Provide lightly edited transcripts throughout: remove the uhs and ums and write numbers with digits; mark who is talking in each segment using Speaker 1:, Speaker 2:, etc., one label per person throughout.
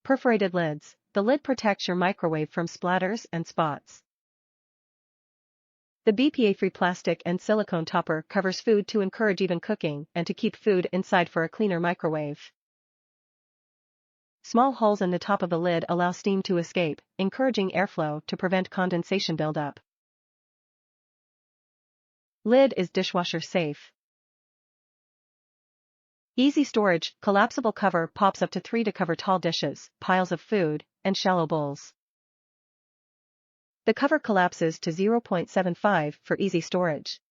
Speaker 1: Perforated lids. The lid protects your microwave from splatters and spots. The BPA-free plastic and silicone topper covers food to encourage even cooking and to keep food inside for a cleaner microwave. Small holes in the top of the lid allow steam to escape, encouraging airflow to prevent condensation buildup. Lid is dishwasher safe. Easy storage. Collapsible cover pops up to 3 to cover tall dishes, piles of food, and shallow bowls. The cover collapses to 0.75 for easy storage.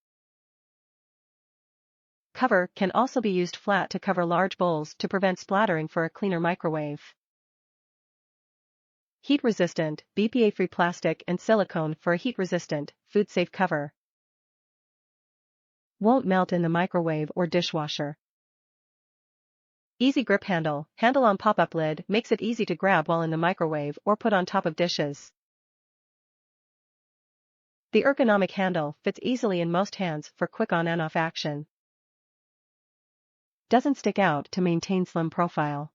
Speaker 1: Cover can also be used flat to cover large bowls to prevent splattering for a cleaner microwave. Heat-resistant, BPA-free plastic and silicone for a heat-resistant, food-safe cover. Won't melt in the microwave or dishwasher. Easy grip handle. Handle on pop-up lid makes it easy to grab while in the microwave or put on top of dishes. The ergonomic handle fits easily in most hands for quick on and off action. Doesn't stick out to maintain slim profile.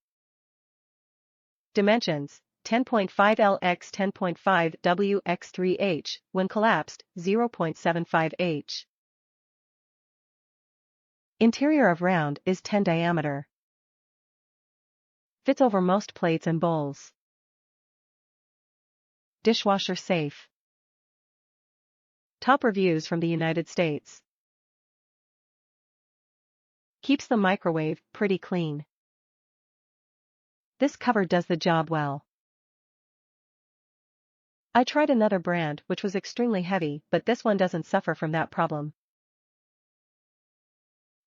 Speaker 1: Dimensions: 10.5 L x 10.5 W x 3 H, when collapsed, 0.75 H. Interior of round is 10 diameter. Fits over most plates and bowls. Dishwasher safe. Top reviews from the United States. Keeps the microwave pretty clean. This cover does the job well. I tried another brand which was extremely heavy, but this one doesn't suffer from that problem.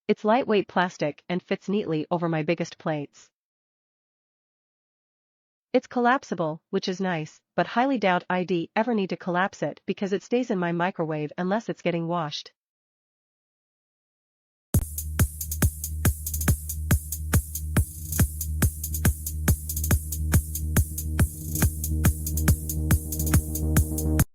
Speaker 1: It's lightweight plastic and fits neatly over my biggest plates. It's collapsible, which is nice, but highly doubt I'd ever need to collapse it because it stays in my microwave unless it's getting washed.